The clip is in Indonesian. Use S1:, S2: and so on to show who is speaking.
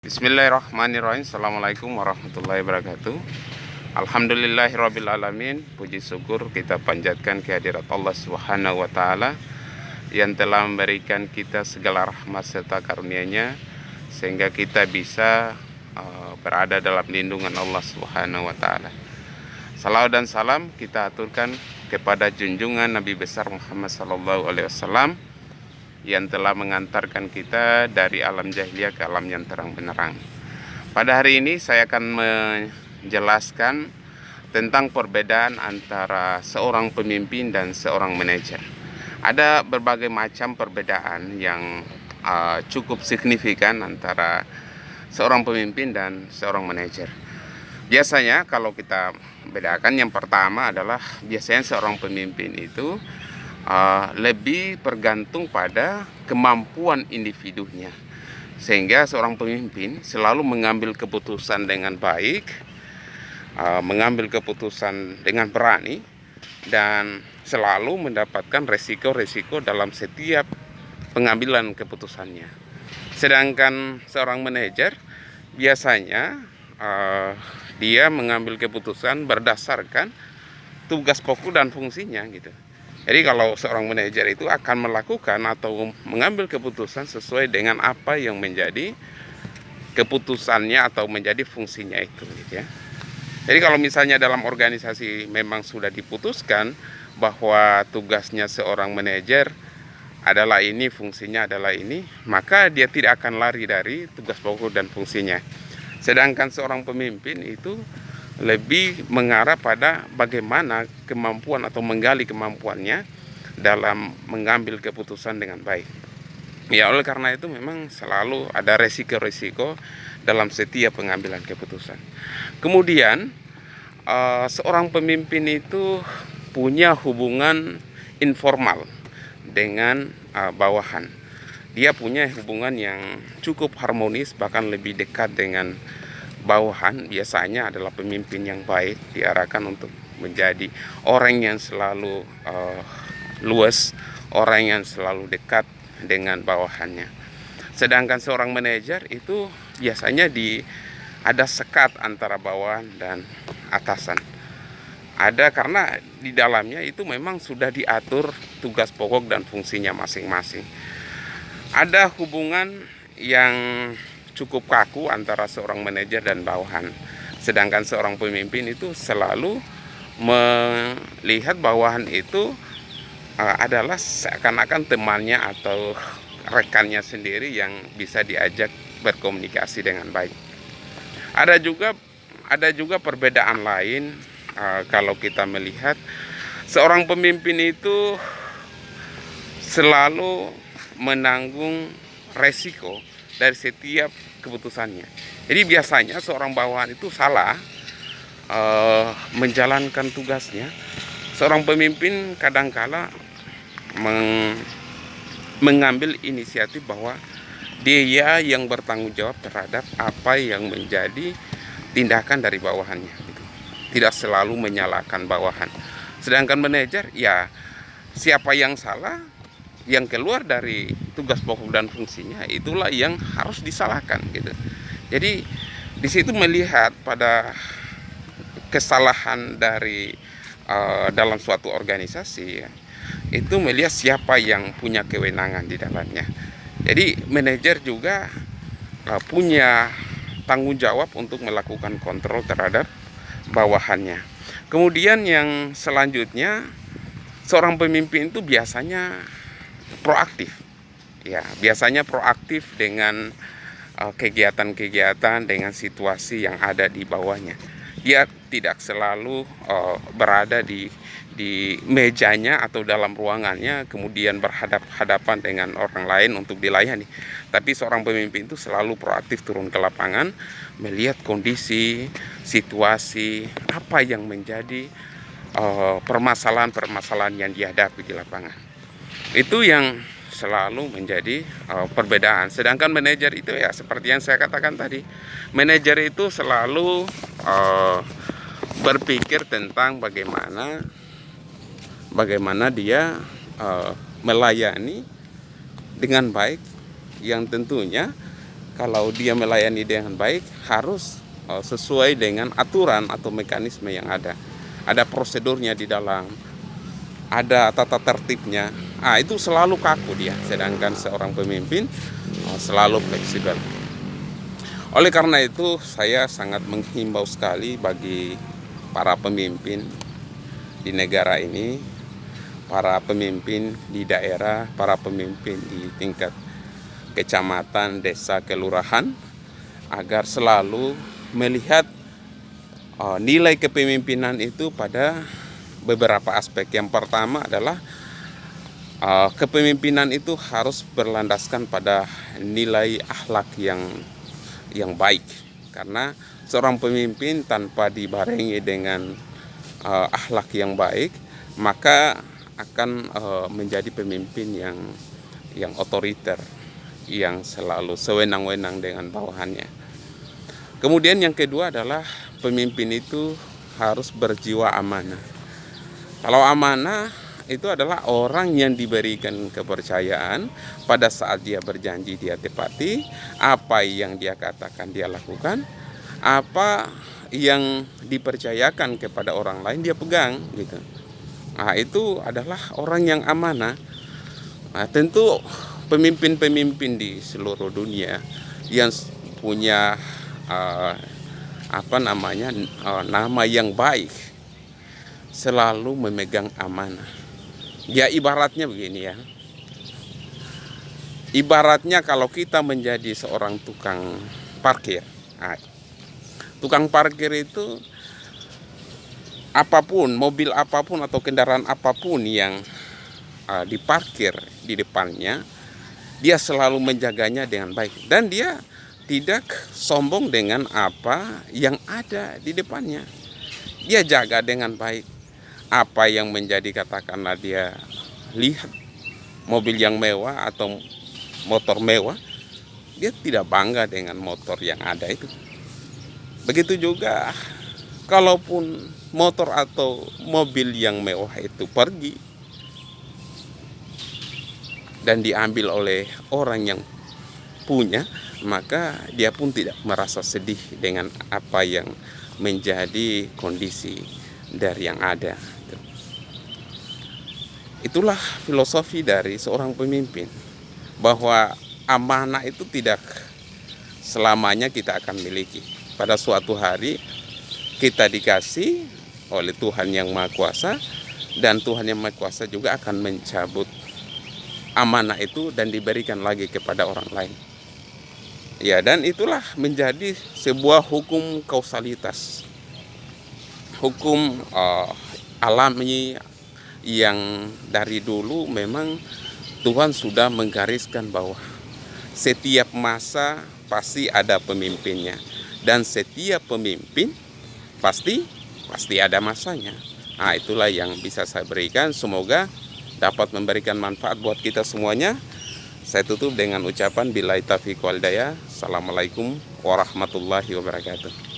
S1: Bismillahirrahmanirrahim. Assalamualaikum warahmatullahi wabarakatuh. Alhamdulillahirrabbilalamin. Puji syukur kita panjatkan kehadirat Allah Subhanahu wa Ta'ala yang telah memberikan kita segala rahmat serta karunia-Nya sehingga kita bisa berada dalam lindungan Allah Subhanahu wa Ta'ala. Salawat dan salam kita aturkan kepada junjungan Nabi besar Muhammad sallallahu alaihi wasallam yang telah mengantarkan kita dari alam jahiliyah ke alam yang terang benderang. Pada hari ini saya akan menjelaskan tentang perbedaan antara seorang pemimpin dan seorang manajer. Ada berbagai macam perbedaan yang cukup signifikan antara seorang pemimpin dan seorang manajer. Biasanya kalau kita bedakan, yang pertama adalah biasanya seorang pemimpin itu lebih bergantung pada kemampuan individunya, sehingga seorang pemimpin selalu mengambil keputusan dengan baik, mengambil keputusan dengan berani, dan selalu mendapatkan resiko-resiko dalam setiap pengambilan keputusannya. Sedangkan seorang manajer biasanya dia mengambil keputusan berdasarkan tugas pokok dan fungsinya gitu. Jadi kalau seorang manajer itu akan melakukan atau mengambil keputusan sesuai dengan apa yang menjadi keputusannya atau menjadi fungsinya itu gitu ya. Jadi kalau misalnya dalam organisasi memang sudah diputuskan bahwa tugasnya seorang manajer adalah ini, fungsinya adalah ini, maka dia tidak akan lari dari tugas pokok dan fungsinya. Sedangkan seorang pemimpin itu lebih mengarah pada bagaimana kemampuan atau menggali kemampuannya dalam mengambil keputusan dengan baik. Ya, oleh karena itu memang selalu ada resiko-resiko dalam setiap pengambilan keputusan. Kemudian seorang pemimpin itu punya hubungan informal dengan bawahan. Dia punya hubungan yang cukup harmonis, bahkan lebih dekat dengan bawahan. Biasanya adalah pemimpin yang baik diarahkan untuk menjadi orang yang selalu luas, orang yang selalu dekat dengan bawahannya. Sedangkan seorang manajer itu biasanya ada sekat antara bawahan dan atasan. Ada karena di dalamnya itu memang sudah diatur tugas pokok dan fungsinya masing-masing. Ada hubungan yang cukup kaku antara seorang manajer dan bawahan. Sedangkan seorang pemimpin itu selalu melihat bawahan itu adalah seakan-akan temannya atau rekannya sendiri yang bisa diajak berkomunikasi dengan baik. Ada juga perbedaan lain kalau kita melihat seorang pemimpin itu selalu menanggung resiko dari setiap keputusannya. Jadi biasanya seorang bawahan itu salah menjalankan tugasnya. Seorang pemimpin kadangkala mengambil inisiatif bahwa dia yang bertanggung jawab terhadap apa yang menjadi tindakan dari bawahannya gitu. Tidak selalu menyalahkan bawahan. Sedangkan manajer, ya siapa yang salah, yang keluar dari tugas pokok dan fungsinya, itulah yang harus disalahkan gitu. Jadi di situ melihat pada kesalahan dari dalam suatu organisasi ya, itu melihat siapa yang punya kewenangan di dalamnya. Jadi manajer juga punya tanggung jawab untuk melakukan kontrol terhadap bawahannya. Kemudian yang selanjutnya, seorang pemimpin itu biasanya proaktif. Ya, biasanya proaktif dengan kegiatan-kegiatan, dengan situasi yang ada di bawahnya. Dia tidak selalu berada di mejanya atau dalam ruangannya kemudian berhadapan dengan orang lain untuk dilayani. Tapi seorang pemimpin itu selalu proaktif turun ke lapangan, melihat kondisi, situasi, apa yang menjadi permasalahan-permasalahan yang dihadapi di lapangan. Itu yang selalu menjadi perbedaan. Sedangkan manajer itu ya seperti yang saya katakan tadi, manajer itu selalu berpikir tentang bagaimana dia melayani dengan baik, yang tentunya kalau dia melayani dengan baik harus sesuai dengan aturan atau mekanisme yang ada. Ada prosedurnya di dalam, ada tata tertibnya. Itu selalu kaku dia, sedangkan seorang pemimpin selalu fleksibel. Oleh karena itu saya sangat menghimbau sekali bagi para pemimpin di negara ini, para pemimpin di daerah, para pemimpin di tingkat kecamatan, desa, kelurahan, agar selalu melihat nilai kepemimpinan itu pada beberapa aspek. Yang pertama adalah kepemimpinan itu harus berlandaskan pada nilai akhlak yang baik, karena seorang pemimpin tanpa dibarengi dengan akhlak yang baik maka akan menjadi pemimpin yang otoriter, yang selalu sewenang-wenang dengan bawahannya. Kemudian yang kedua adalah pemimpin itu harus berjiwa amanah. Kalau amanah itu adalah orang yang diberikan kepercayaan, pada saat dia berjanji dia tepati, apa yang dia katakan dia lakukan, apa yang dipercayakan kepada orang lain dia pegang gitu. Itu adalah orang yang amanah. Tentu pemimpin-pemimpin di seluruh dunia yang punya nama yang baik selalu memegang amanah. Ya ibaratnya begini ya. Ibaratnya kalau kita menjadi seorang tukang parkir. Tukang parkir itu apapun, mobil apapun atau kendaraan apapun yang diparkir di depannya, dia selalu menjaganya dengan baik. Dan dia tidak sombong dengan apa yang ada di depannya. Dia jaga dengan baik. Apa yang menjadi, katakanlah dia lihat mobil yang mewah atau motor mewah, dia tidak bangga dengan motor yang ada itu. Begitu juga kalaupun motor atau mobil yang mewah itu pergi dan diambil oleh orang yang punya, maka dia pun tidak merasa sedih dengan apa yang menjadi kondisi dari yang ada. Itulah filosofi dari seorang pemimpin, bahwa amanah itu tidak selamanya kita akan miliki. Pada suatu hari kita dikasih oleh Tuhan yang Maha Kuasa, dan Tuhan yang Maha Kuasa juga akan mencabut amanah itu dan diberikan lagi kepada orang lain. Ya, dan itulah menjadi sebuah hukum kausalitas, hukum alami yang dari dulu memang Tuhan sudah menggariskan bahwa setiap masa pasti ada pemimpinnya, dan setiap pemimpin pasti ada masanya. Itulah yang bisa saya berikan, semoga dapat memberikan manfaat buat kita semuanya. Saya tutup dengan ucapan billahi taufiq wal hidayah. Assalamualaikum warahmatullahi wabarakatuh.